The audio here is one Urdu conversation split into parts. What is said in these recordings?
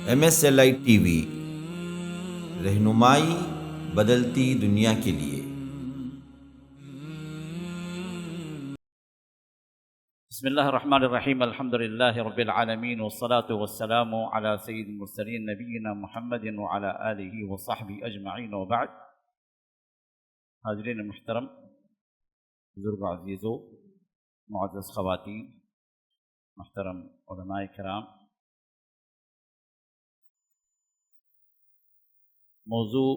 MSLI TV رہنمائی بدلتی دنیا کے لیے۔ بسم اللہ الرحمن الرحیم، الحمد للہ رب العالمین، والصلاة والسلام علی سید المرسلین نبینا محمد وعلی آلہ وصحبہ اجمعین، وبعد۔ حاضرین محترم، بزرگ عزیزو، معزز خواتین، محترم علماء کرام، موضوع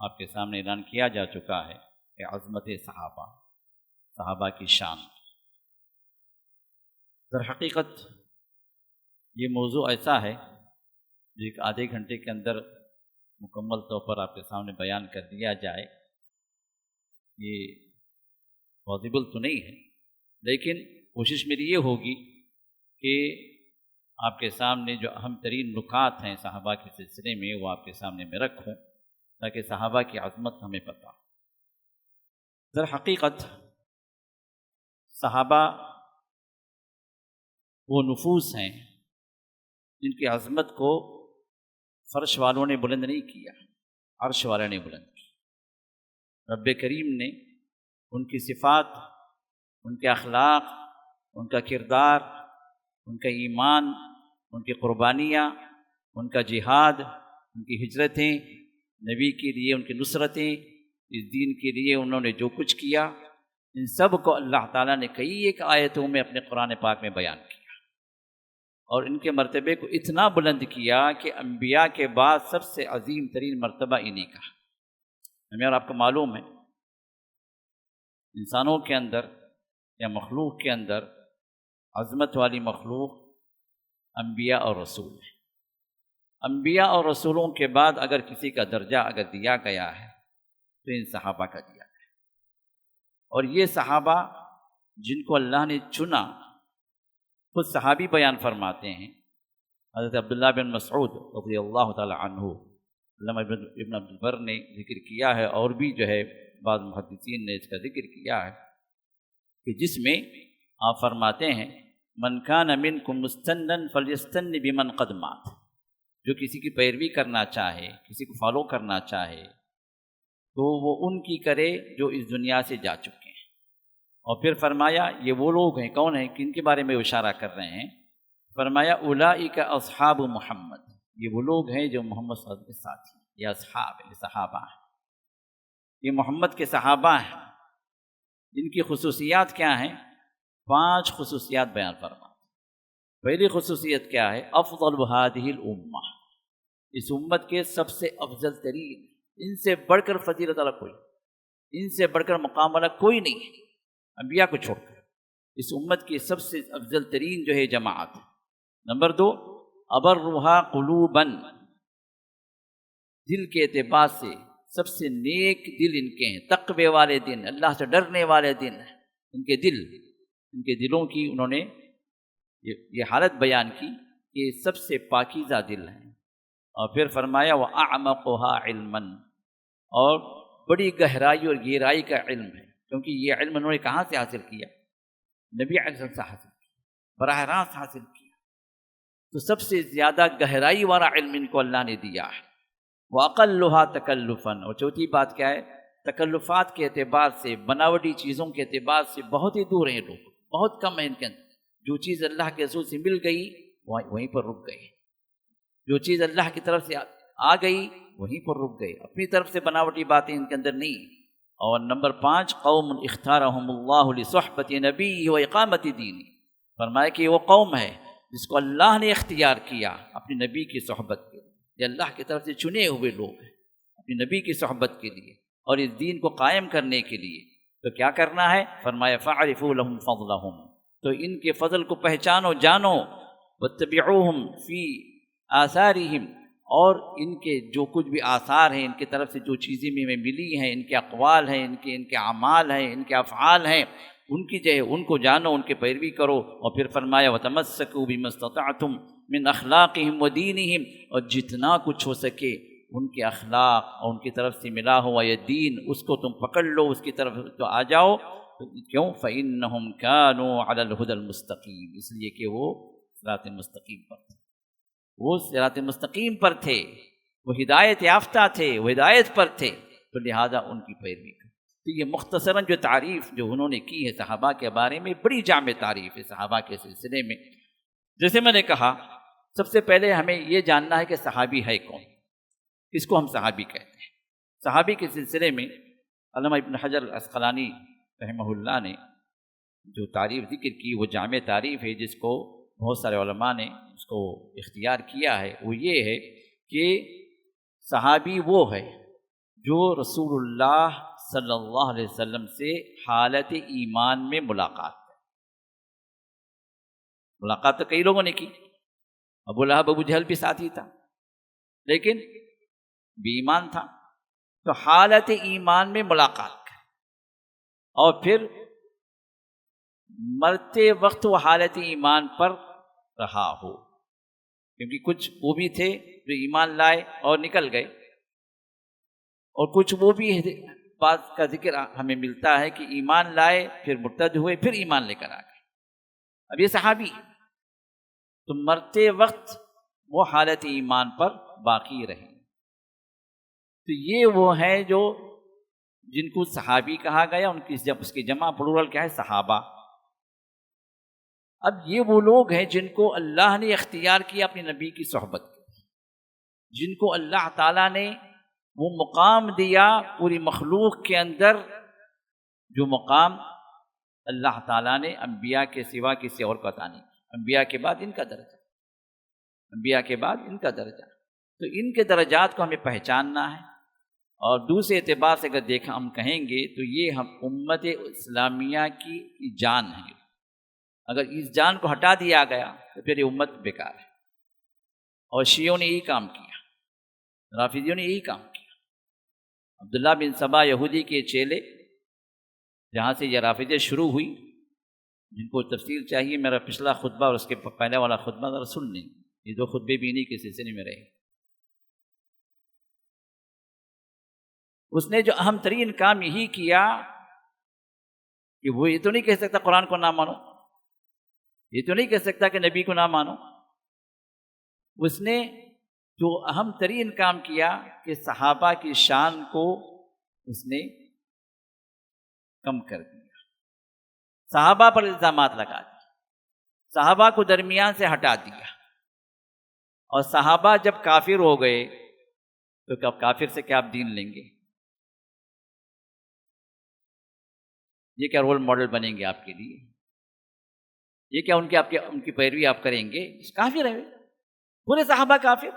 آپ کے سامنے اعلان کیا جا چکا ہے کہ عظمت صحابہ کی شان۔ در حقیقت یہ موضوع ایسا ہے جو ایک آدھے گھنٹے کے اندر مکمل طور پر آپ کے سامنے بیان کر دیا جائے، یہ پاسبل تو نہیں ہے، لیکن کوشش میری یہ ہوگی کہ آپ کے سامنے جو اہم ترین نکات ہیں صحابہ کے سلسلے میں وہ آپ کے سامنے میں رکھوں، تاکہ صحابہ کی عظمت ہمیں پتہ۔ در حقیقت صحابہ وہ نفوس ہیں جن کی عظمت کو فرش والوں نے بلند نہیں کیا، عرش والے نے بلند کیا۔ رب کریم نے ان کی صفات، ان کے اخلاق، ان کا کردار، ان کا ایمان، ان کی قربانیاں، ان کا جہاد، ان کی ہجرتیں، نبی کے لیے ان کی نصرتیں، اس دین کے لیے انہوں نے جو کچھ کیا، ان سب کو اللہ تعالیٰ نے کئی ایک آیتوں میں اپنے قرآن پاک میں بیان کیا، اور ان کے مرتبے کو اتنا بلند کیا کہ انبیاء کے بعد سب سے عظیم ترین مرتبہ انہی کا۔ ہمیں اور آپ کو معلوم ہے انسانوں کے اندر یا مخلوق کے اندر عظمت والی مخلوق انبیاء اور رسول ہیں۔ انبیاء اور رسولوں کے بعد اگر کسی کا درجہ اگر دیا گیا ہے تو ان صحابہ کا دیا گیا، اور یہ صحابہ جن کو اللہ نے چنا، خود صحابی بیان فرماتے ہیں، حضرت عبداللہ بن مسعود رضی اللہ تعالی عنہ، علامہ ابن عبد البر نے ذکر کیا ہے، اور بھی جو ہے بعض محدثین نے اس کا ذکر کیا ہے، کہ جس میں آپ فرماتے ہیں من کان منکم مستنن فلیستن بمن قد مات، جو کسی کی پیروی کرنا چاہے، کسی کو فالو کرنا چاہے تو وہ ان کی کرے جو اس دنیا سے جا چکے ہیں۔ اور پھر فرمایا یہ وہ لوگ ہیں، کون ہیں، کن کے بارے میں اشارہ کر رہے ہیں؟ فرمایا اولئک اصحاب محمد، یہ وہ لوگ ہیں جو محمد صلی اللہ علیہ وسلم کے ساتھی، یہ اصحاب ہیں، صحابہ ہیں، یہ محمد کے صحابہ ہیں۔ جن کی خصوصیات کیا ہیں؟ 5 خصوصیات بیان فرما۔ پہلی خصوصیت کیا ہے؟ افضل هذه الامہ، اس امت کے سب سے افضل ترین، ان سے بڑھ کر فضیلت والا کوئی، ان سے بڑھ کر مقام والا کوئی نہیں ہے، انبیاء کو چھوڑ کر۔ اس امت کی سب سے افضل ترین جو ہے جماعت۔ نمبر 2، ابرھا قلوبا، دل کے اعتبار سے سب سے نیک دل ان کے ہیں، تقوی والے دل، اللہ سے ڈرنے والے دل ہیں ان کے دل، ان کے دلوں کی انہوں نے یہ حالت بیان کی کہ سب سے پاکیزہ دل ہیں۔ اور پھر فرمایا وَأَعْمَقُهَا عِلْمًا، اور بڑی گہرائی اور گہرائی کا علم ہے، کیونکہ یہ علم انہوں نے کہاں سے حاصل کیا؟ نبی علیہ السلام سے حاصل کیا، براہ راست حاصل کیا، تو سب سے زیادہ گہرائی والا علم ان کو اللہ نے دیا ہے۔ وَأَقَلُّهَا تَكَلُّفًا، اور چوتھی بات کیا ہے؟ تکلفات کے اعتبار سے، بناوٹی چیزوں کے اعتبار سے بہت ہی دور ہیں لوگ، بہت کم ہیں ان کے اندر۔ جو چیز اللہ کے رسول سے مل گئی وہیں پر رک گئے، جو چیز اللہ کی طرف سے آ گئی وہیں پر رک گئے، اپنی طرف سے بناوٹی باتیں ان کے اندر نہیں۔ اور نمبر 5، قوم اختارہم اللہ لصحبت نبی و اقامت دینی، فرمایا کہ وہ قوم ہے جس کو اللہ نے اختیار کیا اپنی نبی کی صحبت کے لیے، یہ اللہ کی طرف سے چنے ہوئے لوگ ہیں اپنی نبی کی صحبت کے لیے اور اس دین کو قائم کرنے کے لیے۔ تو کیا کرنا ہے؟ فرمایا فاعرفوا لهم فضلهم، تو ان کے فضل کو پہچانو، جانو، واتبعوہم فی آثارہم، اور ان کے جو کچھ بھی آثار ہیں، ان کی طرف سے جو چیزیں میں ملی ہیں، ان کے اقوال ہیں، ان کے اعمال ہیں، ان کے افعال ہیں، ان کی جو ہے ان کو جانو، ان کے پیروی کرو۔ اور پھر فرمایا وتمسکوا بما استطعتم من اخلاقہم ودینہم، اور جتنا کچھ ہو سکے ان کے اخلاق اور ان کی طرف سے ملا ہوا یہ دین، اس کو تم پکڑ لو، اس کی طرف تو آ جاؤ۔ کیوں؟ فَإِنَّهُمْ كَانُوا عَلَى الْهُدَى الْمُسْتَقِيمِ، اس لیے کہ وہ صراط مستقیم پر تھے۔ وہ صراط مستقیم پر تھے، وہ ہدایت یافتہ تھے، وہ ہدایت پر تھے، تو لہٰذا ان کی پیروی کریں۔ تو یہ مختصراً جو تعریف جو انہوں نے کی ہے صحابہ کے بارے میں، بڑی جامع تعریف ہے صحابہ کے سلسلے میں۔ جیسے میں نے کہا، سب سے پہلے ہمیں یہ جاننا ہے کہ صحابی ہے کون، کس کو ہم صحابی کہتے ہیں۔ صحابی کے سلسلے میں علامہ ابن حجر العسقلانی رحمہ اللہ نے جو تعریف ذکر کی، وہ جامع تعریف ہے جس کو بہت سارے علماء نے اس کو اختیار کیا ہے۔ وہ یہ ہے کہ صحابی وہ ہے جو رسول اللہ صلی اللہ علیہ وسلم سے حالت ایمان میں ملاقات تو کئی لوگوں نے کی، ابو لہب ابو جہل بھی ساتھی تھا لیکن بے ایمان تھا، تو حالت ایمان میں ملاقات کرے اور پھر مرتے وقت وہ حالت ایمان پر رہا ہو، کیونکہ کچھ وہ بھی تھے جو ایمان لائے اور نکل گئے، اور کچھ وہ بھی بات کا ذکر ہمیں ملتا ہے کہ ایمان لائے پھر مرتد ہوئے پھر ایمان لے کر آ گئے۔ اب یہ صحابی تو مرتے وقت وہ حالت ایمان پر باقی رہے، تو یہ وہ ہیں جو جن کو صحابی کہا گیا، ان کی جب اس کی جمع پلورل کیا ہے؟ صحابہ۔ اب یہ وہ لوگ ہیں جن کو اللہ نے اختیار کیا اپنے نبی کی صحبت کے، جن کو اللہ تعالیٰ نے وہ مقام دیا پوری مخلوق کے اندر، جو مقام اللہ تعالیٰ نے انبیاء کے سوا کسی اور کو عطا نہیں کیا۔ انبیاء کے بعد ان کا درجہ، انبیاء کے بعد ان کا درجہ، تو ان کے درجات کو ہمیں پہچاننا ہے۔ اور دوسرے اعتبار سے اگر دیکھا ہم کہیں گے تو یہ ہم امت اسلامیہ کی جان ہے، اگر اس جان کو ہٹا دیا گیا تو پھر یہ امت بیکار ہے۔ اور شیعوں نے یہی کام کیا، رافضیوں نے یہی کام کیا۔ عبداللہ بن سبا یہودی کے چیلے، جہاں سے یہ رافضیت شروع ہوئی، جن کو تفصیل چاہیے میرا پچھلا خطبہ اور اس کے پہلے والا خطبہ ذرا سن لیں، یہ دو خطبے بھی انہی کے سلسلے میں رہے۔ اس نے جو اہم ترین کام یہی کیا کہ وہ یہ تو نہیں کہہ سکتا قرآن کو نہ مانو، یہ تو نہیں کہہ سکتا کہ نبی کو نہ مانو، اس نے جو اہم ترین کام کیا کہ صحابہ کی شان کو اس نے کم کر دیا، صحابہ پر الزامات لگا دیے، صحابہ کو درمیان سے ہٹا دیا، اور صحابہ جب کافر ہو گئے تو اب کافر سے کیا آپ دین لیں گے؟ یہ کیا رول ماڈل بنیں گے آپ کے لیے؟ یہ کیا ان کی پیروی آپ کریں گے؟ کافر ہے پورے صحابہ، کافر۔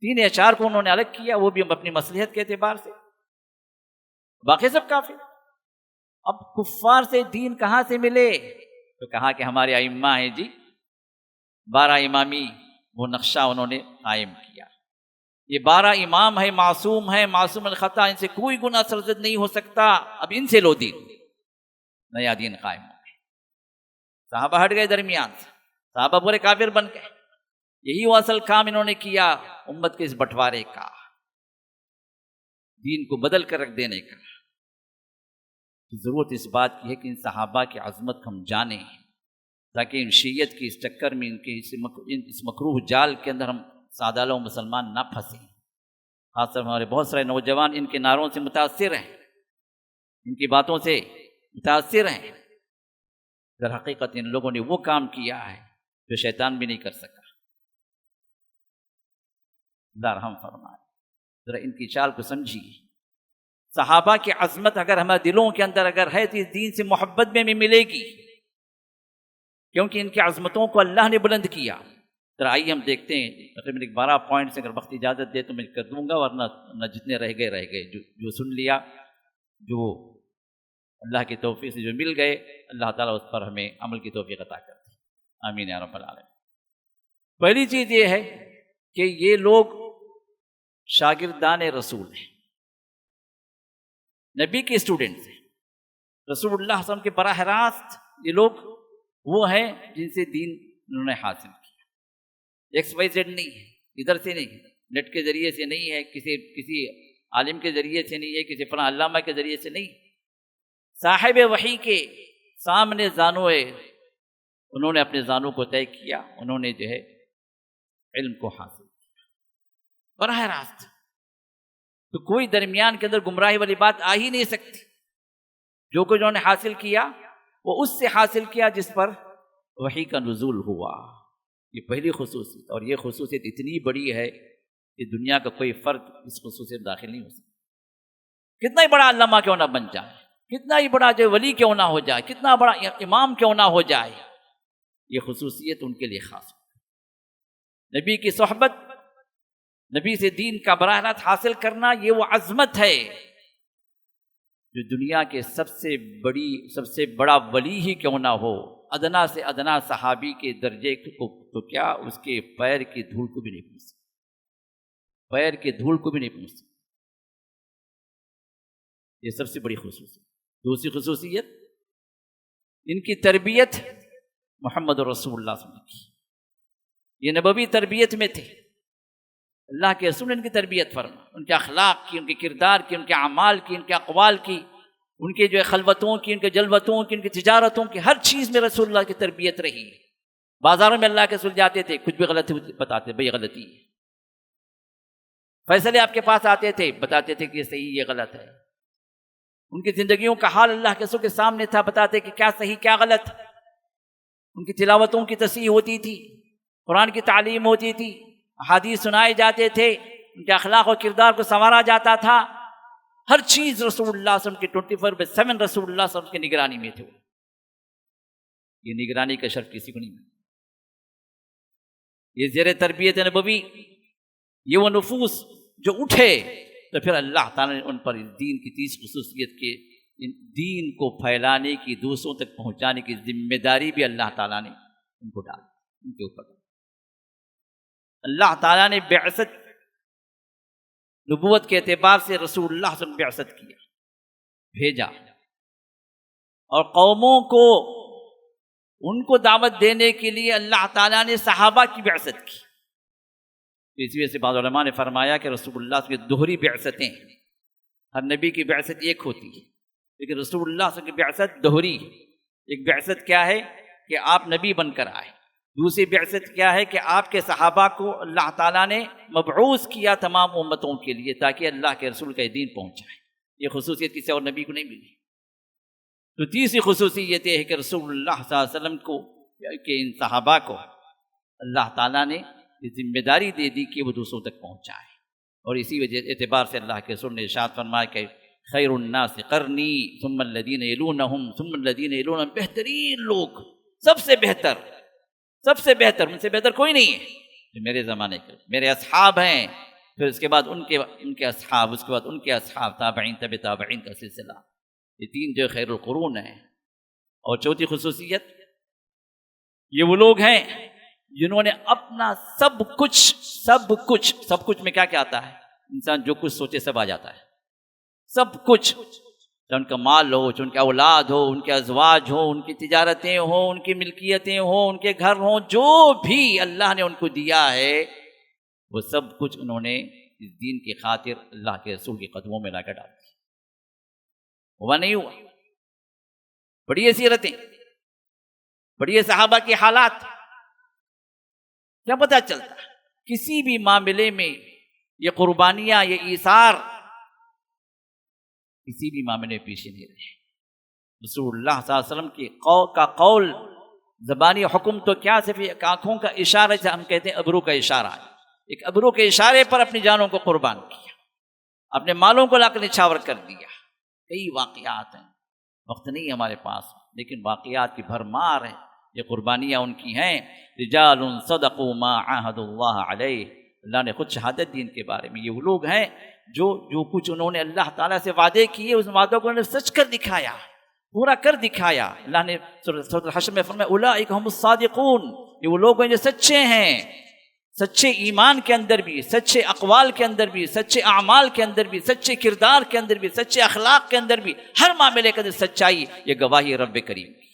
3 یا 4 کو انہوں نے الگ کیا، وہ بھی اپنی مصلحت کے اعتبار سے، باقی سب کافر۔ اب کفار سے دین کہاں سے ملے؟ تو کہا کہ ہمارے ائمہ ہیں جی، 12 امامی وہ نقشہ انہوں نے قائم کیا، یہ 12 امام ہے، معصوم ہے، معصوم الخطا، ان سے کوئی گناہ سرزد نہیں ہو سکتا، اب ان سے لو دین، نیا دین قائم ہو گئے۔ صحابہ ہٹ گئے درمیان سے، صحابہ پورے کافر بن گئے۔ یہی وہ اصل کام انہوں نے کیا امت کے اس بٹوارے کا، دین کو بدل کر رکھ دینے کا۔ ضرورت اس بات کی ہے کہ ان صحابہ کی عظمت ہم جانیں، تاکہ ان شیعت کی اس چکر میں، ان کے اس مکروہ جال کے اندر ہم سادہ لوگ مسلمان نہ پھنسیں۔ خاص طور ہمارے بہت سارے نوجوان ان کے نعروں سے متاثر ہیں، ان کی باتوں سے متاثر ہیں۔ در حقیقت ان لوگوں نے وہ کام کیا ہے جو شیطان بھی نہیں کر سکا۔ اللہ رحم فرمائے، ذرا ان کی چال کو سمجھیے۔ صحابہ کی عظمت اگر ہمارے دلوں کے اندر اگر ہے تو اس دین سے محبت میں بھی ملے گی، کیونکہ ان کی عظمتوں کو اللہ نے بلند کیا۔ ذرا آئیے ہم دیکھتے ہیں، تقریباً 12 پوائنٹس اگر وقت اجازت دے تو میں کر دوں گا، ورنہ جتنے رہ گئے جو سن لیا، جو اللہ کی توفیق سے جو مل گئے، اللہ تعالیٰ اس پر ہمیں عمل کی توفیق عطا کرتے۔ آمین یا رب العالمین۔ پہلی چیز یہ ہے کہ یہ لوگ شاگردان رسول ہیں، نبی کے اسٹوڈنٹس ہیں، رسول اللہ صلی اللہ علیہ وسلم کے براہ راست یہ لوگ وہ ہیں جن سے دین انہوں نے حاصل کیا۔ ایکس وائی زیڈ نہیں ہے، ادھر سے نہیں ہے، نیٹ کے ذریعے سے نہیں ہے، کسی عالم کے ذریعے سے نہیں ہے، کسی فلاں علامہ کے ذریعے سے نہیں، صاحب وحی کے سامنے زانوئے انہوں نے اپنے زانوں کو طے کیا، انہوں نے جو ہے علم کو حاصل کیا براہ راست، تو کوئی درمیان کے اندر گمراہی والی بات آ ہی نہیں سکتی۔ جو کچھ انہوں نے حاصل کیا وہ اس سے حاصل کیا جس پر وحی کا نزول ہوا۔ یہ پہلی خصوصیت، اور یہ خصوصیت اتنی بڑی ہے کہ دنیا کا کوئی فرد اس خصوصیت داخل نہیں ہو سکتا، کتنا ہی بڑا علامہ کیوں نہ بن جائے، کتنا ہی بڑا جو ولی کیوں نہ ہو جائے، کتنا بڑا امام کیوں نہ ہو جائے، یہ خصوصیت ان کے لیے خاص ہے۔ نبی کی صحبت، نبی سے دین کا براہ راست حاصل کرنا، یہ وہ عظمت ہے جو دنیا کے سب سے بڑا ولی ہی کیوں نہ ہو، ادنا سے ادنا صحابی کے درجے کو تو کیا اس کے پیر کی دھول کو بھی نہیں پہنچ سکتا، پیر کی دھول کو بھی نہیں پہنچ سکتا۔ یہ سب سے بڑی خصوصیت۔ دوسری خصوصیت، ان کی تربیت محمد رسول اللہ صلی اللہ علیہ وسلم کی، یہ نبوی تربیت میں تھے، اللہ کے رسول نے ان کی تربیت فرما، ان کے اخلاق کی، ان کے کردار کی، ان کے اعمال کی، ان کے اقوال کی، ان کے جو خلوتوں کی، ان کے جلوتوں کی، ان کی تجارتوں کی، ہر چیز میں رسول اللہ کی تربیت رہی ہے۔ بازاروں میں اللہ کے رسول جاتے تھے، کچھ بھی غلط بتاتے، بھئی غلطی ہے۔ فیصلے آپ کے پاس آتے تھے، بتاتے تھے کہ یہ صحیح، یہ غلط ہے۔ ان کی زندگیوں کا حال اللہ کے رسول کے سامنے تھا، بتاتے کہ کیا صحیح کیا غلط۔ ان کی تلاوتوں کی تصحیح ہوتی تھی، قرآن کی تعلیم ہوتی تھی، احادیث سنائے جاتے تھے، ان کے اخلاق و کردار کو سنوارا جاتا تھا، ہر چیز رسول اللہ صلی اللہ علیہ وسلم کی 24/7 رسول اللہ صلی اللہ علیہ وسلم کی نگرانی میں تھے۔ یہ نگرانی کا شرف کسی کو نہیں ملا۔ یہ زیر تربیت نبوی، یہ وہ نفوس جو اٹھے تو پھر اللہ تعالیٰ نے ان پر دین کی 30 خصوصیت کے دین کو پھیلانے کی، دوسروں تک پہنچانے کی ذمہ داری بھی اللہ تعالیٰ نے ان کو ڈالی، ان کے اوپر۔ اللہ تعالیٰ نے بعثت، نبوت کے اعتبار سے رسول اللہ صلی اللہ علیہ وسلم بعثت کیا، بھیجا، اور قوموں کو ان کو دعوت دینے کے لیے اللہ تعالیٰ نے صحابہ کی بعثت کی۔ اسی وجہ سے بعض علماء نے فرمایا کہ رسول اللہ صلی اللہ علیہ وسلم کی دوہری بعثتیں، ہر نبی کی بعثت ایک ہوتی ہے، لیکن رسول اللہ صلی اللہ علیہ وسلم کی بعثت دوہری ہے۔ ایک بعثت کیا ہے کہ آپ نبی بن کر آئے، دوسری بعثت کیا ہے کہ آپ کے صحابہ کو اللہ تعالیٰ نے مبعوث کیا تمام امتوں کے لیے تاکہ اللہ کے رسول کا یہ دین پہنچائے۔ یہ خصوصیت کسی اور نبی کو نہیں ملی۔ تو تیسری خصوصیت یہ ہے کہ رسول اللہ صلی اللہ علیہ وسلم کو، کہ ان صحابہ کو اللہ تعالیٰ نے یہ ذمہ داری دے دی کہ وہ دوسروں تک پہنچائے، اور اسی وجہ اعتبار سے اللہ کے رسول نے ارشاد فرمایا کہ خیر الناس قرنی ثم الذین یلونہم ثم الذین یلونہم، بہترین لوگ، سب سے بہتر، سب سے بہتر، ان سے بہتر کوئی نہیں ہے جو میرے زمانے کے میرے اصحاب ہیں، پھر اس کے بعد ان کے اصحاب، اس کے بعد ان کے اصحاب، تابعین تبع تابعین کا سلسلہ، یہ تین جو خیر القرون ہیں۔ اور چوتھی خصوصیت، یہ وہ لوگ ہیں جنہوں نے اپنا سب کچھ میں کیا کیا آتا ہے، انسان جو کچھ سوچے سب آ جاتا ہے، سب کچھ، چاہے ان کا مال ہو، چاہے ان کے اولاد ہو، ان کے ازواج ہوں، ان کی تجارتیں ہوں، ان کی ملکیتیں ہوں، ان کے گھر ہوں، جو بھی اللہ نے ان کو دیا ہے وہ سب کچھ انہوں نے اس دین کی خاطر اللہ کے رسول کے قدموں میں لا کر ڈال دیا۔ ہوا نہیں ہوا؟ پڑھیے سیرتیں، پڑھیے صحابہ کے حالات، کیا پتہ چلتا ہے کسی بھی معاملے میں یہ قربانیاں، یہ ایثار کسی بھی معاملے میں پیچھے نہیں رہے۔ رسول اللہ صلی اللہ علیہ وسلم کی قول زبانی حکم تو کیا، صرف ایک آنکھوں کا اشارہ، جسے ہم کہتے ہیں ابرو کا اشارہ، ایک ابرو کے اشارے پر اپنی جانوں کو قربان کیا، اپنے مالوں کو لا کر نچھاور کر دیا۔ کئی واقعات ہیں، وقت نہیں ہمارے پاس، لیکن واقعات کی بھرمار ہے۔ یہ قربانیاں ان کی ہیں، رجال صدقوا ما عاہدوا اللہ علیہ، اللہ نے خود شہادت دی ان کے بارے میں۔ یہ وہ لوگ ہیں جو کچھ انہوں نے اللہ تعالیٰ سے وعدے کیے، اس وعدوں کو انہوں نے سچ کر دکھایا، پورا کر دکھایا۔ اللہ نے سورۃ الحشر میں فرمایا اولئک هم الصادقون، یہ وہ لوگ ہیں جو سچے ہیں، سچے ایمان کے اندر بھی، سچے اقوال کے اندر بھی، سچے اعمال کے اندر بھی، سچے کردار کے اندر بھی، سچے اخلاق کے اندر بھی، ہر معاملے کے اندر سچائی، یہ گواہی رب کریم کی۔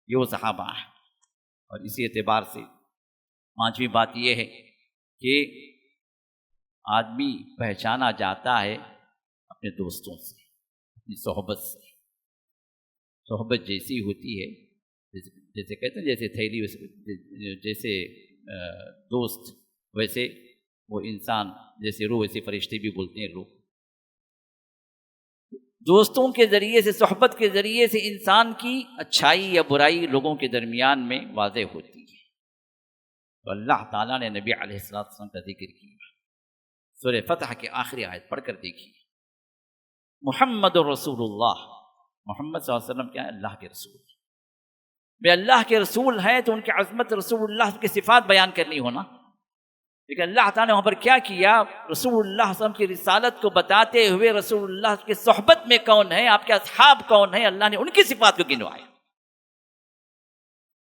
یہ وہ صحابہ ہیں۔ اور اسی اعتبار سے پانچویں بات یہ ہے کہ آدمی پہچانا جاتا ہے اپنے دوستوں سے، اپنی صحبت سے۔ صحبت جیسی ہوتی ہے، جیسے کہتے ہیں جیسے تھیلی، جیسے دوست، ویسے وہ انسان جیسے روح، ویسے فرشتے بھی بولتے ہیں روح۔ دوستوں کے ذریعے سے، صحبت کے ذریعے سے انسان کی اچھائی یا برائی لوگوں کے درمیان میں واضح ہوتی ہے۔ تو اللہ تعالیٰ نے نبی علیہ السلام کا ذکر کیا۔ سورہ فتح کے آخری آیت پڑھ کر دیکھیے، محمد رسول اللہ، محمد صلی اللہ علیہ وسلم کیا ہے؟ اللہ کے رسول۔ وہ اللہ کے رسول ہیں تو ان کی عظمت، رسول اللہ کی صفات بیان کرنی ہونا، لیکن اللہ تعالیٰ نے وہاں پر کیا کیا؟ رسول اللہ صلی اللہ علیہ وسلم کی رسالت کو بتاتے ہوئے رسول اللہ کی صحبت میں کون ہے، آپ کے اصحاب کون ہیں، اللہ نے ان کی صفات کو گنوایا۔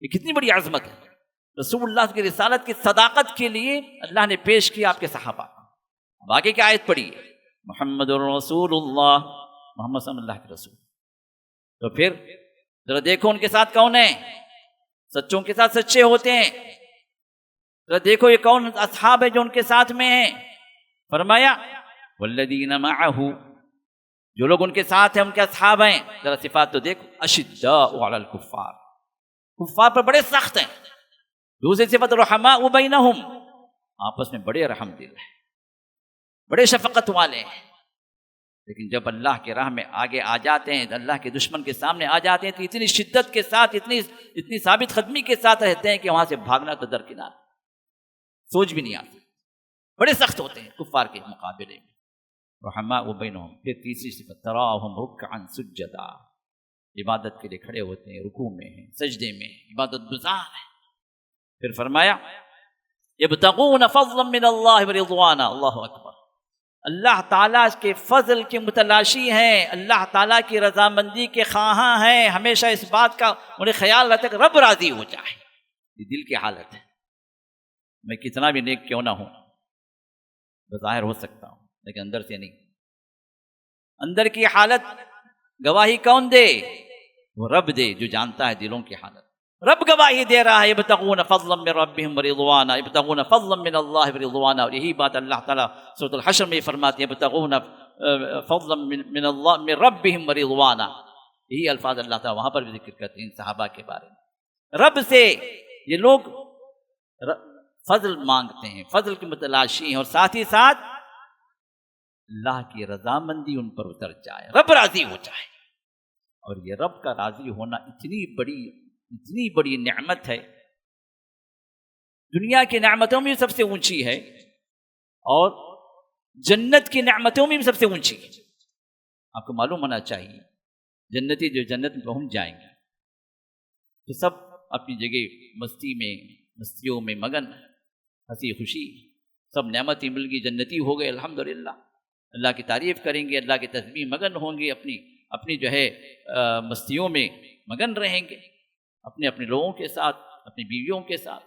یہ کتنی بڑی عظمت ہے! رسول اللہ کی رسالت کی صداقت کے لیے اللہ نے پیش کیا آپ کے صحابہ۔ اب آگے کی آیت پڑھی، محمد رسول اللہ، محمد صلی اللہ کے رسول۔ تو پھر ذرا دیکھو ان کے ساتھ کون ہیں، سچوں کے ساتھ سچے ہوتے ہیں۔ ذرا دیکھو یہ کون اصحاب ہیں جو ان کے ساتھ میں ہیں۔ فرمایا والذین معہ، جو لوگ ان کے ساتھ ہیں ان کے اصحاب ہیں، ذرا صفات تو دیکھو، اشداء علی الکفار، کفار پر بڑے سخت ہیں۔ دوسری صفت رحماء بینہم، آپس میں بڑے رحم دل ہیں، بڑے شفقت والے ہیں۔ لیکن جب اللہ کے راہ میں آگے آ جاتے ہیں، اللہ کے دشمن کے سامنے آ جاتے ہیں تو اتنی شدت کے ساتھ، اتنی ثابت قدمی کے ساتھ رہتے ہیں کہ وہاں سے بھاگنا تو درکنار، سوچ بھی نہیں آتی، بڑے سخت ہوتے ہیں کفار کے مقابلے میں۔ رحماء بینہم، پھر تیسری صفت تراہم رکعا سجدا، عبادت کے لیے کھڑے ہوتے ہیں، رکوع میں ہیں، سجدے میں ہیں، عبادت گزار ہیں۔ پھر فرمایا یبتغون فضلا من اللہ ورضوانا، اللہ اکبر، اللہ تعالیٰ کے فضل کے متلاشی ہیں، اللہ تعالیٰ کی رضامندی کے خواہاں ہیں، ہمیشہ اس بات کا انہیں خیال رہتا ہے کہ رب راضی ہو جائے۔ یہ دل کی حالت ہے، میں کتنا بھی نیک کیوں نہ ہوں، بظاہر ہو سکتا ہوں لیکن اندر سے نہیں۔ اندر کی حالت گواہی کون دے؟ وہ رب دے جو جانتا ہے دلوں کی حالت۔ رب گواہی دے رہا ہے، یبتغون فضلا من ربهم ورضوانا، یبتغون فضلا من اللہ ورضوانا۔ اور یہی بات اللہ تعالیٰ سورۃ الحشر میں فرماتے ہیں، یبتغون فضلا من اللہ من ربهم ورضوانا۔ یہی الفاظ اللہ تعالیٰ وہاں پر بھی ذکر کرتے ہیں صحابہ کے بارے میں۔ رب سے یہ لوگ فضل مانگتے ہیں، فضل کے متلاشی ہیں، اور ساتھ ہی ساتھ اللہ کی رضامندی ان پر اتر جائے، رب راضی ہو جائے۔ اور یہ رب کا راضی ہونا اتنی بڑی نعمت ہے، دنیا کی نعمتوں میں سب سے اونچی ہے، اور جنت کی نعمتوں میں بھی سب سے اونچی ہے۔ آپ کو معلوم ہونا چاہیے، جنتی جو جنت میں پہنچ جائیں گے تو سب اپنی جگہ مستیوں میں مگن، ہنسی خوشی، سب نعمتیں مل گئی، جنتی ہو گئے، الحمدللہ، اللہ کی تعریف کریں گے، اللہ کی تسبیح مگن ہوں گے، اپنی جو ہے مستیوں میں مگن رہیں گے، اپنے لوگوں کے ساتھ، اپنی بیویوں کے ساتھ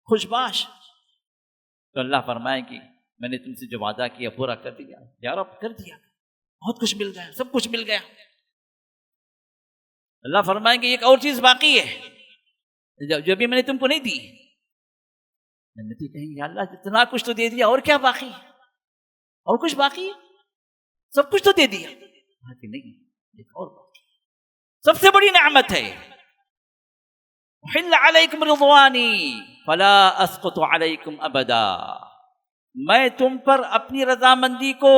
خوش باش۔ تو اللہ فرمائے کہ میں نے تم سے جو وعدہ کیا پورا کر دیا، یا رب کر دیا، بہت کچھ مل گیا، سب کچھ مل گیا۔ اللہ فرمائیں کہ ایک اور چیز باقی ہے جو بھی میں نے تم کو نہیں دی۔ جنتی کہیں یا اللہ اتنا کچھ تو دے دیا، اور کیا باقی ہے؟ اور کچھ باقی ہے؟ سب کچھ تو دے دیا، باقی نہیں، ایک اور باقی، سب سے بڑی نعمت ہے۔ احل علیکم رضوانی فلا اسقط علیکم ابدا، میں تم پر اپنی رضامندی کو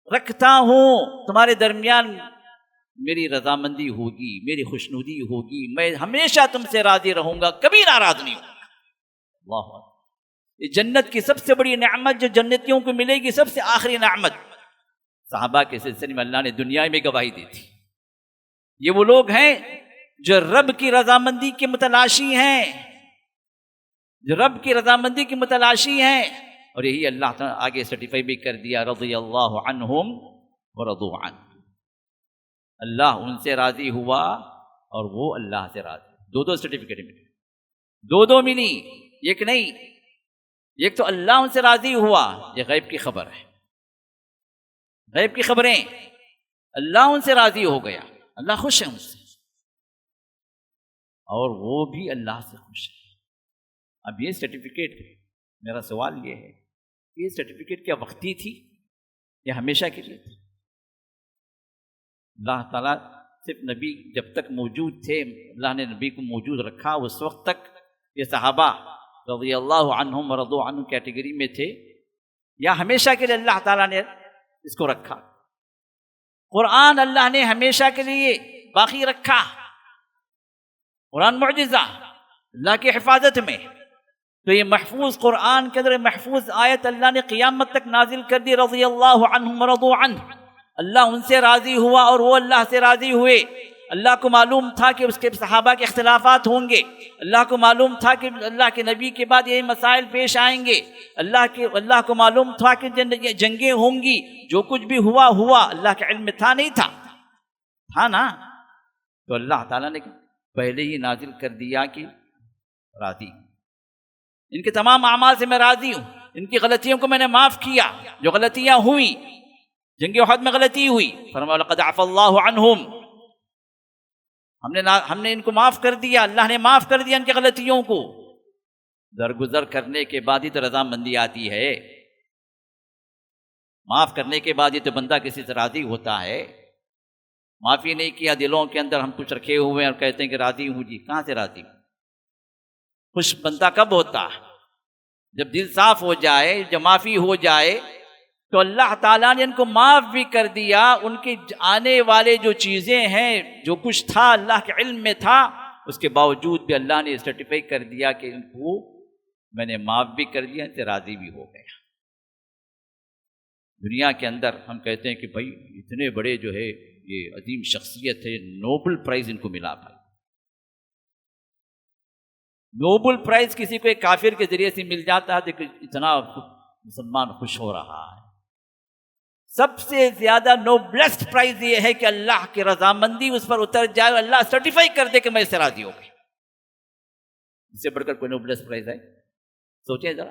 رکھتا ہوں، تمہارے درمیان میری رضامندی ہوگی، میری خوشنودی ہوگی، میں ہمیشہ تم سے راضی رہوں گا، کبھی ناراض نہیں ہوں گا۔ اللہ اکبر، یہ جنت کی سب سے بڑی نعمت جو جنتیوں کو ملے گی، سب سے آخری نعمت، صحابہ کے سلسلے میں اللہ نے دنیا میں گواہی دی تھی۔ یہ وہ لوگ ہیں جو رب کی رضامندی کے متلاشی ہیں، جو رب کی رضامندی کی متلاشی ہیں، اور یہی اللہ تعالیٰ آگے سرٹیفائی بھی کر دیا، رضی اللہ عنہم ورضوا عنہ، اللہ ان سے راضی ہوا اور وہ اللہ سے راضی۔ دو سرٹیفکیٹ ملی، دو ملی، ایک نہیں۔ ایک تو اللہ ان سے راضی ہوا، یہ غیب کی خبر ہے، غیب کی خبریں، اللہ ان سے راضی ہو گیا، اللہ خوش ہے ان سے، اور وہ بھی اللہ سے خوش ہے۔ اب یہ سرٹیفکیٹ، میرا سوال یہ ہے، یہ سرٹیفکیٹ کیا وقتی تھی یا ہمیشہ کے لیے تھی؟ اللہ تعالیٰ صرف نبی جب تک موجود تھے، اللہ نے نبی کو موجود رکھا، اس وقت تک یہ صحابہ رضی اللہ عنہم ورضوا عنہ کیٹیگری میں تھے، یا ہمیشہ کے لیے اللہ تعالیٰ نے اس کو رکھا؟ قرآن اللہ نے ہمیشہ کے لیے باقی رکھا، قرآن معجزہ اللہ کی حفاظت میں، تو یہ محفوظ قرآن کے اندر محفوظ آیت اللہ نے قیامت تک نازل کر دی، رضی اللہ عنہم ورضوا عنہ، اللہ ان سے راضی ہوا اور وہ اللہ سے راضی ہوئے۔ اللہ کو معلوم تھا کہ اس کے صحابہ کے اختلافات ہوں گے، اللہ کو معلوم تھا کہ اللہ کے نبی کے بعد یہ مسائل پیش آئیں گے، اللہ کو معلوم تھا کہ جنگیں ہوں گی، جو کچھ بھی ہوا اللہ کے علم میں تھا نہیں تھا نا، تو اللہ تعالیٰ نے پہلے ہی نازل کر دیا کہ راضی، ان کے تمام اعمال سے میں راضی ہوں، ان کی غلطیوں کو میں نے معاف کیا، جو غلطیاں ہوئی جنگ احد میں غلطی ہوئی، فرمایا لقد عفا اللہ عنہم، ہم نے ان کو معاف کر دیا، اللہ نے معاف کر دیا ان کی غلطیوں کو۔ درگزر کرنے کے بعد ہی تو رضامندی آتی ہے، معاف کرنے کے بعد ہی تو بندہ کسی سے راضی ہوتا ہے۔ معافی نہیں کیا، دلوں کے اندر ہم کچھ رکھے ہوئے ہیں اور کہتے ہیں کہ راضی ہوں جی، کہاں سے راضی ہوں؟ خوش بندہ کب ہوتا ہے؟ جب دل صاف ہو جائے، جب معافی ہو جائے، تو اللہ تعالیٰ نے ان کو معاف بھی کر دیا، ان کے آنے والے جو چیزیں ہیں، جو کچھ تھا اللہ کے علم میں تھا، اس کے باوجود بھی اللہ نے سرٹیفائی کر دیا کہ ان کو میں نے معاف بھی کر دیا، ان سے راضی بھی ہو گیا۔ دنیا کے اندر ہم کہتے ہیں کہ بھائی اتنے بڑے جو ہے یہ عظیم شخصیت ہے، نوبل پرائز ان کو ملا بھائی۔ نوبل پرائز کسی کو ایک کافر کے ذریعے سے مل جاتا ہے تو اتنا مسلمان خوش ہو رہا ہے۔ سب سے زیادہ نوبلسٹ پرائز یہ ہے کہ اللہ کی رضامندی اس پر اتر جائے اور اللہ سرٹیفائی کر دے کہ میں اس سے راضی ہو گیا۔ اس سے بڑھ کر کوئی نوبلسٹ پرائز ہے؟ سوچیں ذرا،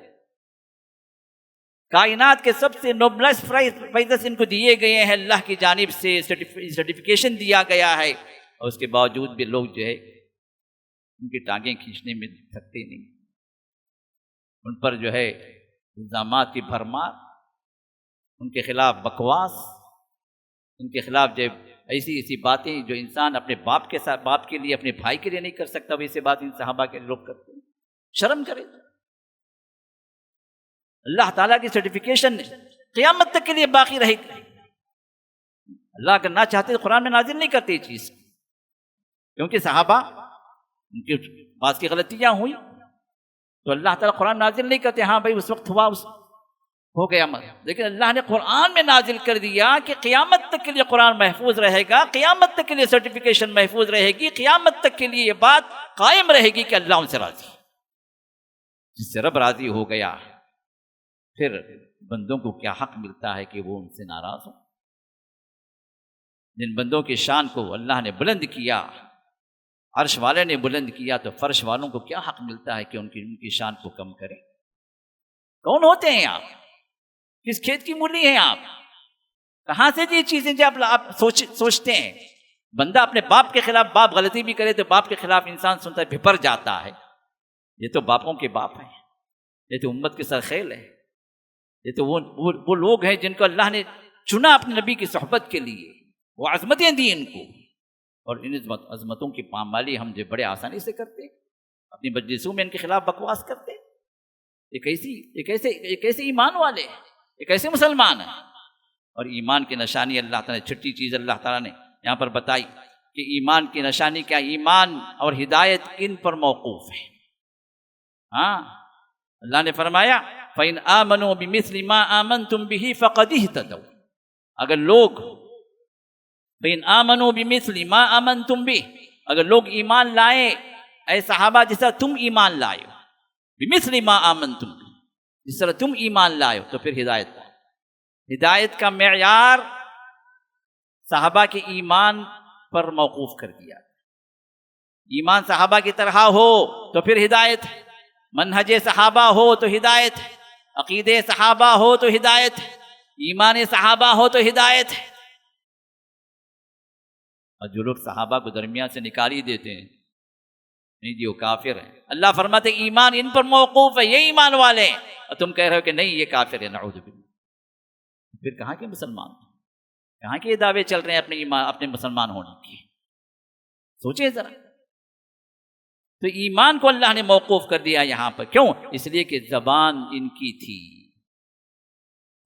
کائنات کے سب سے نوبلسٹ پرائز ان کو دیے گئے ہیں، اللہ کی جانب سے سرٹیفکیشن دیا گیا ہے، اور اس کے باوجود بھی لوگ جو ہے ان کی ٹانگیں کھینچنے میں تھکتے نہیں، ان پر جو ہے الزامات کی بھرمار، ان کے خلاف بکواس، ان کے خلاف جو ایسی باتیں جو انسان اپنے باپ کے لیے، اپنے بھائی کے لیے نہیں کر سکتا، ویسے بات ان صحابہ کے لوگ کرتے ہیں۔ شرم کرے، اللہ تعالیٰ کی سرٹیفکیشن قیامت تک کے لیے باقی رہے گی۔ اللہ اگر نہ چاہتے تو قرآن میں نازل نہیں کرتے یہ چیز، کیونکہ صحابہ ان کے بعض کی غلطیاں ہوئی تو اللہ تعالیٰ قرآن نازل نہیں کرتے، ہاں بھائی اس وقت ہوا، ہو گیا، لیکن اللہ نے قرآن میں نازل کر دیا کہ قیامت تک کے لیے قرآن محفوظ رہے گا، قیامت تک کے لیے سرٹیفکیشن محفوظ رہے گی، قیامت تک کے لیے یہ بات قائم رہے گی کہ اللہ ان سے راضی، جس سے رب راضی ہو گیا پھر بندوں کو کیا حق ملتا ہے کہ وہ ان سے ناراض ہوں؟ جن بندوں کی شان کو اللہ نے بلند کیا، عرش والے نے بلند کیا، تو فرش والوں کو کیا حق ملتا ہے کہ ان کی شان کو کم کریں؟ کون ہوتے ہیں آپ؟ کس کھیت کی مولی ہیں آپ؟ کہاں سے یہ چیزیں جب آپ سوچتے ہیں؟ بندہ اپنے باپ کے خلاف، باپ غلطی بھی کرے تو باپ کے خلاف انسان سنتا ہے بھپر جاتا ہے، یہ تو باپوں کے باپ ہیں، یہ تو امت کے سرخیل ہے، یہ تو وہ لوگ ہیں جن کو اللہ نے چنا اپنے نبی کی صحبت کے لیے، وہ عظمتیں دی ان کو، اور ان عظمتوں کی پامالی ہم جو بڑے آسانی سے کرتے ہیں، اپنی مجلسوں میں ان کے خلاف بکواس کرتے ہیں۔ ایک ایسے ایمان والے، ایک ایسے مسلمان ہیں۔ اور ایمان کی نشانی اللہ تعالیٰ نے چھٹی چیز اللہ تعالیٰ نے یہاں پر بتائی کہ ایمان کی نشانی کیا؟ ایمان اور ہدایت ان پر موقوف ہے۔ ہاں، اللہ نے فرمایا فَإِنْ آمَنُوا بِمِثْلِ مَا آمَنْتُمْ بِهِ فَقَدِ اهْتَدَوْا، اگر لوگ فَإِنْ آمَنُوا بِمِثْلِ مَا آمَنْتُمْ بِهِ، اگر لوگ ایمان لائیں اے صحابہ جس طرح تم ایمان لائے ہو، بِمِثْلِ مَا آمَنْتُمْ بِهِ، جس طرح تم ایمان لائے ہو، تو پھر ہدایت کا معیار صحابہ کے ایمان پر موقوف کر دیا۔ ایمان صحابہ کی طرح ہو تو پھر ہدایت ہے، منہج صحابہ ہو تو ہدایت ہے، عقیدے صحابہ ہو تو ہدایت ہے، ایمان صحابہ ہو تو ہدایت ہے۔ اور جو لوگ صحابہ کو درمیان سے نکال ہی دیتے ہیں، نہیں جی وہ کافر ہیں، اللہ فرماتے ایمان ان پر موقوف ہے، یہ ایمان والے ہیں، اور تم کہہ رہے ہو کہ نہیں یہ کافر ہے، نعوذ باللہ۔ پھر کہاں کے مسلمان، کہاں کے یہ دعوے چل رہے ہیں اپنے ایمان، اپنے مسلمان ہونے کی؟ سوچیں ذرا۔ تو ایمان کو اللہ نے موقوف کر دیا یہاں پر، کیوں؟ اس لیے کہ زبان ان کی تھی۔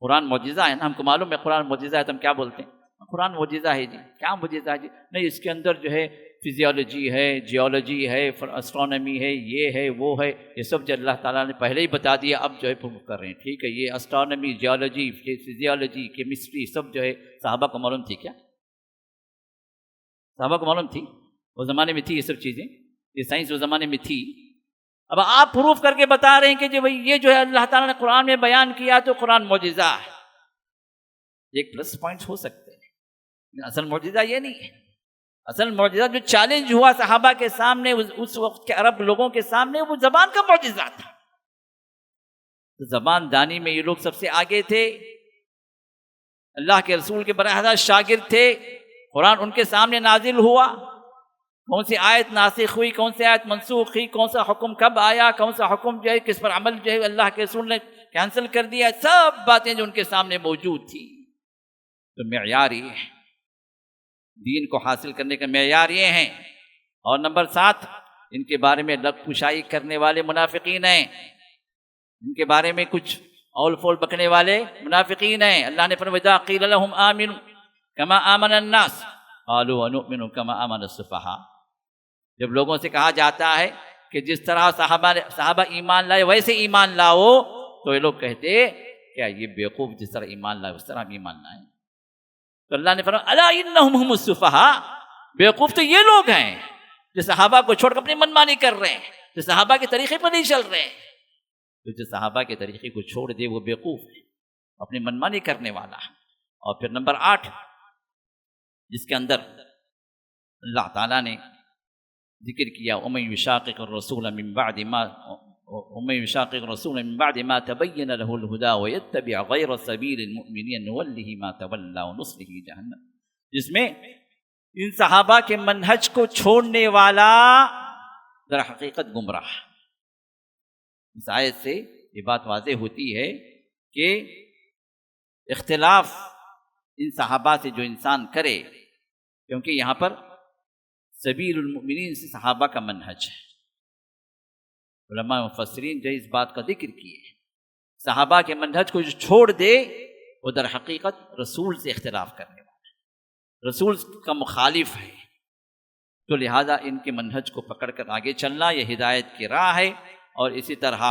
قرآن معجزہ ہے نا، ہم کو معلوم ہے قرآن معجزہ ہے تو ہم کیا بولتے ہیں؟ قرآن معجزہ ہے جی، کیا معجزہ ہے جی؟ نہیں، اس کے اندر جو ہے فزیولوجی ہے، جیولوجی ہے، اسٹرانومی ہے، یہ ہے وہ ہے، یہ سب جو اللہ تعالیٰ نے پہلے ہی بتا دیا، اب جو ہے پروف کر رہے ہیں۔ ٹھیک ہے، یہ اسٹرانومی، جیولوجی، فزیولوجی، کیمسٹری سب جو ہے صحابہ کو معلوم تھی کیا؟ صحابہ کو معلوم تھی؟ اس زمانے میں تھی یہ سب چیزیں، یہ سائنس اس زمانے میں تھی۔ اب آپ پروف کر کے بتا رہے ہیں کہ جو بھائی یہ جو ہے اللہ تعالیٰ نے قرآن میں بیان کیا تو قرآن معجزہ ہے۔ ایک پلس پوائنٹ ہو سکتے ہیں، اصل معجزہ یہ نہیں ہے۔ اصل معجزہ جو چیلنج ہوا صحابہ کے سامنے، اس وقت کے عرب لوگوں کے سامنے، وہ زبان کا معجزہ تھا۔ زبان دانی میں یہ لوگ سب سے آگے تھے، اللہ کے رسول کے براہ راست شاگرد تھے۔ قرآن ان کے سامنے نازل ہوا، کون سی آیت ناسخ ہوئی، کون سی آیت منسوخ ہوئی، کون سا حکم کب آیا، کون سا حکم جو ہے کس پر عمل جو ہے اللہ کے رسول نے کینسل کر دیا، سب باتیں جو ان کے سامنے موجود تھی۔ تو معیار یہ ہے، دین کو حاصل کرنے کا معیار یہ ہے۔ اور نمبر 7، ان کے بارے میں لب کشائی کرنے والے منافقین ہیں، ان کے بارے میں کچھ اول فول بکنے والے منافقین ہیں۔ اللہ نے فرمایا اذا قیل لهم آمنوا کما آمن الناس قالوا ونؤمن کما آمن السفہاء، جب لوگوں سے کہا جاتا ہے کہ جس طرح صحابہ ایمان لائے ویسے ایمان لاؤ، تو یہ لوگ کہتے کیا یہ بیوقوف جس طرح ایمان لائے اس طرح ہم ایمان لائیں؟ تو اللہ نے فرمایا الا انہم هم السفہاء، بیوقوف تو یہ لوگ ہیں جو صحابہ کو چھوڑ کر اپنی منمانی کر رہے ہیں، جو صحابہ کے طریقے پر نہیں چل رہے ہیں۔ تو جو صحابہ کے طریقے کو چھوڑ دے وہ بیوقوف ہے، اپنی منمانی کرنے والا ہے۔ اور پھر نمبر 8، جس کے اندر اللہ تعالیٰ نے ذکر کیا وَمَن يُشَاقِقِ الرَّسُولَ مِن بَعْدِ مَا تَبَيَّنَ لَهُ الْهُدَىٰ وَيَتَّبِعْ غَيْرَ سَبِيلِ الْمُؤْمِنِينَ نُوَلِّهِ مَا تَوَلَّىٰ وَنُصْلِهِ جَهَنَّمَ، جس میں ان صحابہ کے منہج کو چھوڑنے والا در حقیقت گمراہ۔ اس آیت سے یہ بات واضح ہوتی ہے کہ اختلاف ان صحابہ سے جو انسان کرے، کیونکہ یہاں پر سبیل المؤمنین سے صحابہ کا منہج ہے، علماء مفسرین جو اس بات کا ذکر کیے، صحابہ کے منہج کو جو چھوڑ دے وہ در حقیقت رسول سے اختلاف کرنے والا ہے، رسول کا مخالف ہے۔ تو لہذا ان کے منہج کو پکڑ کر آگے چلنا یہ ہدایت کی راہ ہے۔ اور اسی طرح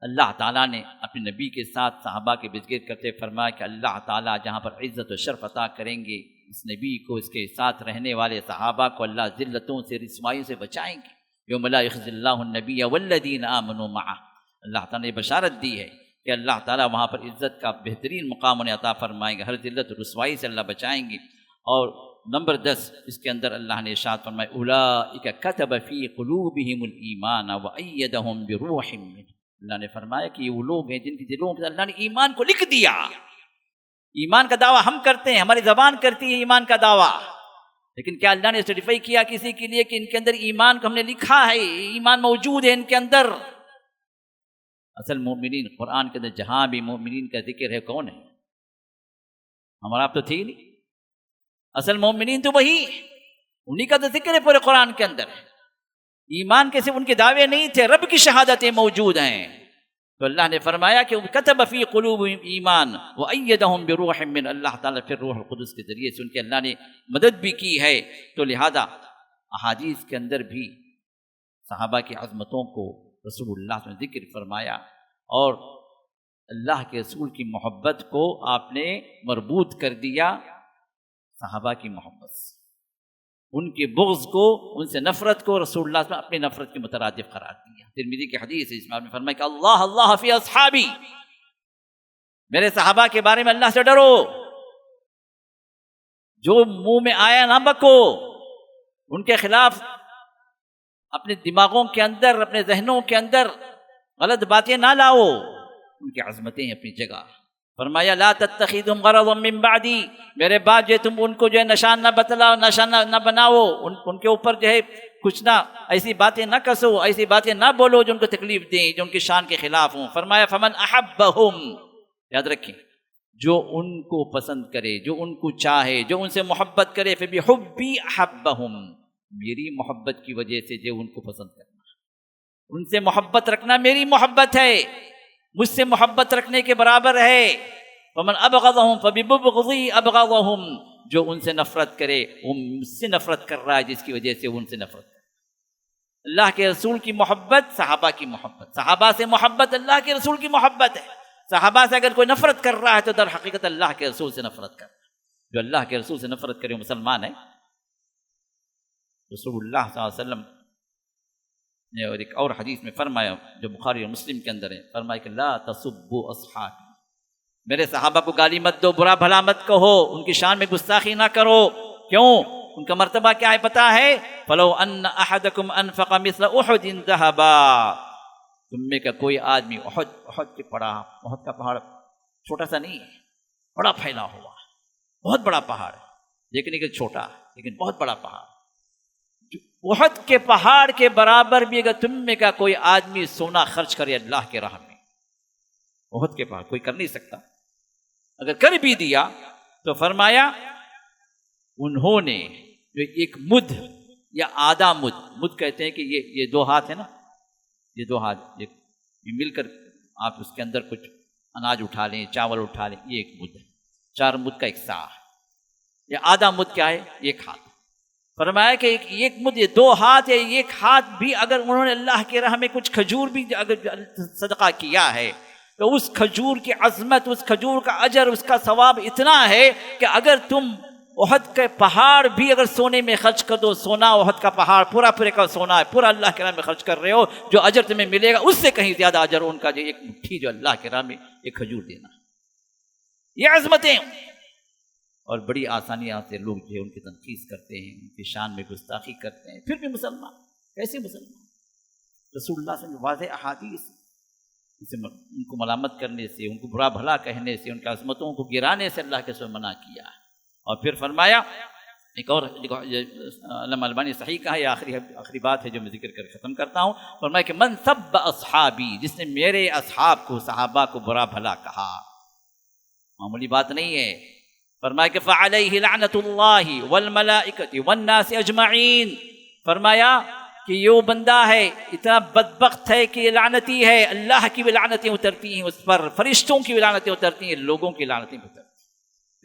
اللہ تعالیٰ نے اپنے نبی کے ساتھ صحابہ کے ذکر کرتے فرمایا کہ اللہ تعالیٰ جہاں پر عزت و شرف عطا کریں گے، اس نبی کو، اس کے ساتھ رہنے والے صحابہ کو اللہ ذلتوں سے، رسوائیوں سے بچائیں گے۔ یوم لا یخزی اللہ النبی والذین آمنوا معہ، اللہ تعالیٰ نے بشارت دی ہے کہ اللہ تعالیٰ وہاں پر عزت کا بہترین مقام انہیں عطا فرمائیں گے، ہر ذلت و رسوائی سے اللہ بچائیں گے۔ اور نمبر 10 اس کے اندر اللہ نے ارشاد فرمایا اولئک کتب فی قلوبہم الایمان وایدہم بروح منہ، اللہ نے فرمایا کہ یہ وہ لوگ ہیں جن کے دلوں میں اللہ نے ایمان کو لکھ دیا۔ ایمان کا دعویٰ ہم کرتے ہیں، ہماری زبان کرتی ہے ایمان کا دعویٰ، لیکن کیا اللہ نے سرٹیفائی کیا کسی کے لیے کہ ان کے اندر ایمان کو ہم نے لکھا ہے، ایمان موجود ہے ان کے اندر؟ اصل مومنین قرآن کے اندر جہاں بھی مومنین کا ذکر ہے کون ہے؟ ہمارا آپ تو تھی نہیں، اصل مومنین تو وہی، انہی کا تو ذکر ہے پورے قرآن کے اندر۔ ایمان کے صرف ان کے دعوے نہیں تھے، رب کی شہادتیں موجود ہیں۔ تو اللہ نے فرمایا کہ کتب فی قلوبہم ایمان وایدہم بروح من، اللہ تعالیٰ پھر روح القدس کے ذریعے سے ان کے اللہ نے مدد بھی کی ہے۔ تو لہذا احادیث کے اندر بھی صحابہ کی عظمتوں کو رسول اللہ نے ذکر فرمایا، اور اللہ کے رسول کی محبت کو آپ نے مربوط کر دیا صحابہ کی محبت سے، ان کے بغض کو، ان سے نفرت کو رسول اللہ صلی اللہ علیہ وسلم اپنی نفرت کے مترادف قرار دیا۔ ترمذی کی حدیث ہے، اس میں آپ نے فرمایا کہ اللہ اللہ فی اصحابی، میرے صحابہ کے بارے میں اللہ سے ڈرو، جو منہ میں آیا نہ بکو، ان کے خلاف اپنے دماغوں کے اندر، اپنے ذہنوں کے اندر غلط باتیں نہ لاؤ، ان کی عظمتیں اپنی جگہ۔ فرمایا لا تتخذهم غرضا من بعدی، میرے بعد جو تم ان کو جو ہے نشان نہ بتلاؤ، نشان نہ بناؤ، ان کے اوپر جو ہے کچھ نہ ایسی باتیں نہ کسو، ایسی باتیں نہ بولو جو ان کو تکلیف دیں، جو ان کی شان کے خلاف ہوں۔ فرمایا فمن احبہم، یاد رکھیں، جو ان کو پسند کرے، جو ان کو چاہے، جو ان سے محبت کرے، فبحبی احبہم، میری محبت کی وجہ سے جو ان کو پسند کرنا، ان سے محبت رکھنا میری محبت ہے، مجھ سے محبت رکھنے کے برابر ہے۔ ومن ابغضهم فببغضی ابغضهم، جو ان سے نفرت کرے وہ مجھ سے نفرت کر رہا ہے، جس کی وجہ سے وہ ان سے نفرت کرے۔ اللہ کے رسول کی محبت صحابہ کی محبت، صحابہ سے محبت اللہ کے رسول کی محبت ہے۔ صحابہ سے اگر کوئی نفرت کر رہا ہے تو در حقیقت اللہ کے رسول سے نفرت کر رہا ہے۔ جو اللہ کے رسول سے نفرت کرے وہ مسلمان ہے۔ رسول اللہ صلی اللہ علیہ وسلم نے اور ایک اور حدیث میں فرمایا جو بخاری اور مسلم کے اندر ہے، فرمایا کہ لا تسبوا اصحابی، میرے صحابہ کو گالی مت دو، برا بھلا مت کہو، ان کی شان میں گستاخی نہ کرو۔ کیوں؟ ان کا مرتبہ کیا ہے پتہ ہے؟ فلو ان احدکم انفق مثل احد ذهبا، تم میں کا کوئی آدمی احد کے احد کا پہاڑ چھوٹا سا نہیں ہے، بڑا پھیلا ہوا، بہت بڑا پہاڑ ہے، لیکن ایک چھوٹا لیکن بہت بڑا پہاڑ، احد کے پہاڑ کے برابر بھی اگر تم میں کا کوئی آدمی سونا خرچ کرے اللہ کے راہ میں، احد کے پہاڑ کوئی کر نہیں سکتا، اگر کر بھی دیا تو فرمایا انہوں نے جو ایک مد یا آدھا مد کہتے ہیں کہ یہ دو ہاتھ ہے نا، یہ دو ہاتھ یہ مل کر آپ اس کے اندر کچھ اناج اٹھا لیں، چاول اٹھا لیں، یہ ایک مد ہے، 4 مد کا ایک سا ہے۔ یہ آدھا مد کیا ہے؟ ایک ہاتھ۔ فرمایا کہ ایک مد، یہ 2 ہاتھ یا ایک ہاتھ بھی اگر انہوں نے اللہ کے راہ میں کچھ کھجور بھی اگر صدقہ کیا ہے تو اس کھجور کی عظمت، اس کھجور کا اجر، اس کا ثواب اتنا ہے کہ اگر تم احد کے پہاڑ بھی اگر سونے میں خرچ کر دو، سونا احد کا پہاڑ پورا کا سونا ہے، پورا اللہ کے راہ میں خرچ کر رہے ہو، جو اجر تمہیں ملے گا اس سے کہیں زیادہ اجر ان کا جو ایک مٹھی جو اللہ کے راہ میں ایک کھجور دینا ہے۔ یہ عظمتیں اور بڑی آسانیاں سے لوگ جو ہے ان کی تنقید کرتے ہیں، ان کی شان میں گستاخی کرتے ہیں، پھر بھی مسلمان کیسے مسلمان؟ رسول اللہ صلی اللہ علیہ وسلم واضح احادیث ان کو ملامت کرنے سے، ان کو برا بھلا کہنے سے، ان کی عظمتوں کو گرانے سے اللہ کے سو منع کیا ہے۔ اور پھر فرمایا ایک اور علامہ البانی صحیح کہا، یہ آخری بات ہے جو میں ذکر کر ختم کرتا ہوں، فرمایا کہ من سب اصحابی، جس نے میرے اصحاب کو، صحابہ کو برا بھلا کہا، معمولی بات نہیں ہے، فرمایا کہ فعلیہ لعنت اللہ والملائکۃ والناس اجمعین، فرمایا کہ یہ بندہ ہے اتنا بدبخت ہے کہ یہ لعنتی ہے، اللہ کی بھی لعنتیں اترتی ہیں اس پر، فرشتوں کی بھی لعنتیں اترتی ہیں، لوگوں کی لعنتیں اترتی ہیں۔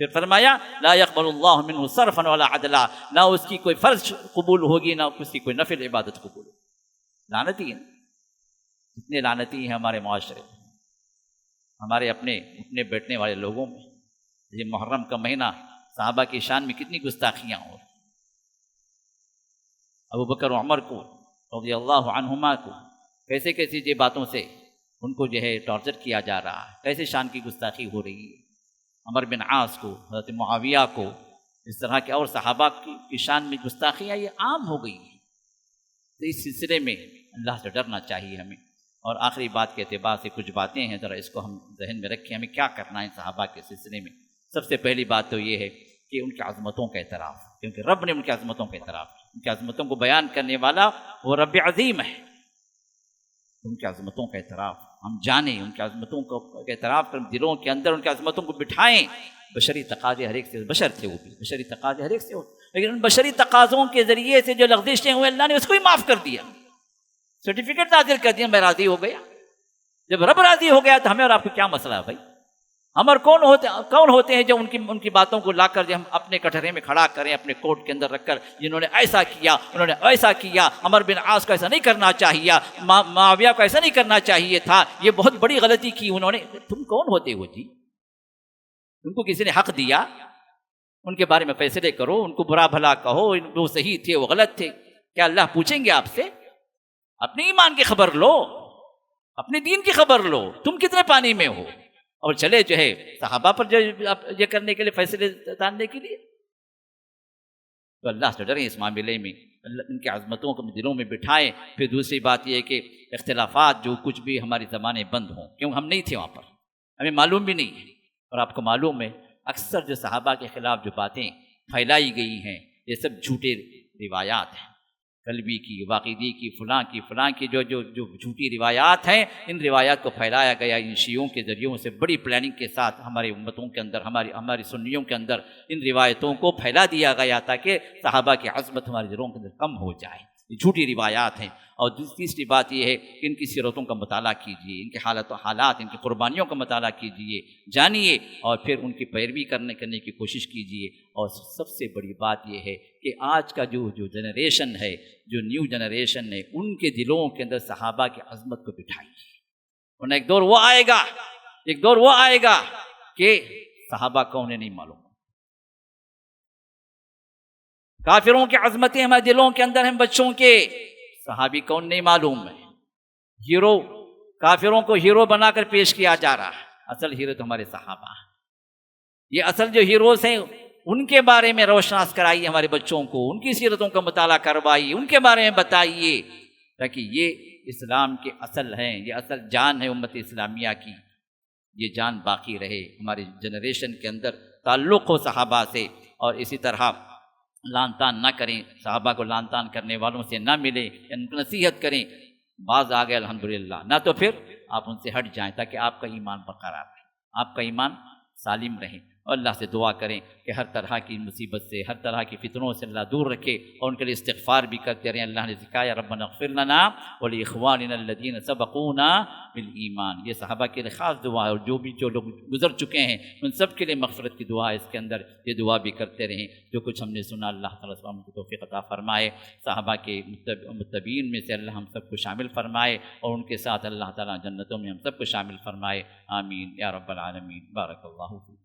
پھر فرمایا لا يقبل اللہ منہ صرفا ولا عدلا، نہ اس کی کوئی فرض قبول ہوگی نہ اس کی کوئی نفل عبادت قبول ہوگی۔ لعنتی ہے، اتنے لعنتی ہیں ہمارے معاشرے میں، ہمارے اپنے اٹھنے بیٹھنے والے لوگوں میں۔ یہ محرم کا مہینہ، صحابہ کی شان میں کتنی گستاخیاں ہو رہی، ابو بکر و عمر کو رضی اللہ عنہما کو کیسے کیسی باتوں سے ان کو جو ہے ٹارچر کیا جا رہا ہے، کیسے شان کی گستاخی ہو رہی ہے۔ عمر بن عاص کو، حضرت معاویہ کو، اس طرح کے اور صحابہ کی شان میں گستاخیاں یہ عام ہو گئی ہیں۔ تو اس سلسلے میں اللہ سے ڈرنا چاہیے ہمیں۔ اور آخری بات کے اعتبار سے کچھ باتیں ہیں، ذرا اس کو ہم ذہن میں رکھیں، ہمیں کیا کرنا ہے صحابہ کے سلسلے میں۔ سب سے پہلی بات تو یہ ہے کہ ان کی عظمتوں کا اعتراف، کیونکہ رب نے ان کی عظمتوں کا اعتراف کیا، ان کی عظمتوں کو بیان کرنے والا وہ رب عظیم ہے۔ ان کی عظمتوں کا اعتراف ہم جانیں، ان کی عظمتوں کا اعتراف کر دلوں کے اندر ان کی عظمتوں کو بٹھائیں۔ بشری تقاضے ہر ایک سے، بشر تھے وہ بھی، بشری تقاضے ہر ایک سے ہوتے، لیکن ان بشری تقاضوں کے ذریعے سے جو لغزشیں ہوئے اللہ نے اس کو ہی معاف کر دیا، سرٹیفکیٹ نازل کر دیا، میں راضی ہو گیا۔ جب رب راضی ہو گیا تو ہمیں اور آپ کو کیا مسئلہ ہے بھائی؟ ہم اور کون ہوتے ہیں جو ان کی باتوں کو لا کر جو ہم اپنے کٹہرے میں کھڑا کریں، اپنے کوٹ کے اندر رکھ کر، جنہوں نے ایسا کیا، انہوں نے ایسا کیا، عمر بن عاص کو ایسا نہیں کرنا چاہیے، معاویہ کو ایسا نہیں کرنا چاہیے تھا، یہ بہت بڑی غلطی کی انہوں نے۔ تم کون ہوتے ہو جی؟ ان کو کسی نے حق دیا، ان کے بارے میں فیصلے کرو، ان کو برا بھلا کہو، وہ صحیح تھے وہ غلط تھے، کیا اللہ پوچھیں گے آپ سے؟ اپنے ایمان کی خبر لو، اپنے دین کی خبر لو، تم کتنے پانی میں ہو، اور چلے جو ہے صحابہ پر جو یہ کرنے کے لیے، فیصلے تاننے کے لیے۔ تو اللہ سے ڈریں اس معاملے میں، ان کی عظمتوں کو دلوں میں بٹھائیں۔ پھر دوسری بات یہ ہے کہ اختلافات جو کچھ بھی ہماری زبانیں بند ہوں، کیوں ہم نہیں تھے وہاں پر، ہمیں معلوم بھی نہیں ہے، اور آپ کو معلوم ہے اکثر جو صحابہ کے خلاف جو باتیں پھیلائی گئی ہیں یہ سب جھوٹے روایات ہیں، قلبی کی، واقعی کی، فلاں کی جو جھوٹی روایات ہیں، ان روایات کو پھیلایا گیا ان شیعوں کے ذریعوں سے بڑی پلاننگ کے ساتھ ہماری امتوں کے اندر، ہماری سنیوں کے اندر ان روایتوں کو پھیلا دیا گیا تاکہ صحابہ کی عظمت ہمارے دلوں کے اندر کم ہو جائے۔ یہ جھوٹی روایات ہیں۔ اور تیسری بات یہ ہے کہ ان کی سیرتوں کا مطالعہ کیجیے، ان کے حالات، ان کی قربانیوں کا مطالعہ کیجیے، جانیے، اور پھر ان کی پیروی کرنے کی کوشش کیجیے۔ اور سب سے بڑی بات یہ ہے کہ آج کا جو جنریشن ہے، جو نیو جنریشن ہے، ان کے دلوں کے اندر صحابہ کی عظمت کو بٹھائیے۔ ورنہ ایک دور وہ آئے گا کہ صحابہ کون ہے نہیں معلوم، کافروں کی عظمتیں ہمارے دلوں کے اندر ہیں، بچوں کے، صحابی کون نہیں معلوم ہے۔ ہیرو، کافروں کو ہیرو بنا کر پیش کیا جا رہا ہے، اصل ہیرو تو ہمارے صحابہ ہیں۔ یہ اصل جو ہیروز ہیں ان کے بارے میں روشناس کرائیے ہمارے بچوں کو، ان کی سیرتوں کا مطالعہ کروائیے، ان کے بارے میں بتائیے، تاکہ یہ اسلام کے اصل ہیں، یہ اصل جان ہے امت اسلامیہ کی، یہ جان باقی رہے ہماری جنریشن کے اندر، تعلق ہو صحابہ سے، اور اسی طرح لان تان نہ کریں، صحابہ کو لان تان کرنے والوں سے نہ ملیں، ان کو نصیحت کریں۔ بعض آ گئے الحمدللہ، نہ تو پھر آپ ان سے ہٹ جائیں تاکہ آپ کا ایمان برقرار رہے، آپ کا ایمان سالم رہے۔ اور اللہ سے دعا کریں کہ ہر طرح کی مصیبت سے، ہر طرح کی فتنوں سے اللہ دور رکھے، اور ان کے لیے استغفار بھی کرتے رہیں۔ اللہ نے سکھایا ربنا اغفر لنا ولاخواننا الذین سبقونا بالایمان، یہ صحابہ کے لیے خاص دعا ہے، اور جو لوگ گزر چکے ہیں ان سب کے لیے مغفرت کی دعا ہے اس کے اندر، یہ دعا بھی کرتے رہیں۔ جو کچھ ہم نے سنا اللہ تعالیٰ ہم کو توفیق عطا فرمائے، صحابہ کے متبعین میں سے اللہ ہم سب کو شامل فرمائے، اور ان کے ساتھ اللہ تعالیٰ جنتوں میں ہم سب کو شامل فرمائے، آمین یا رب العالمین۔ بارک اللہ فیکم۔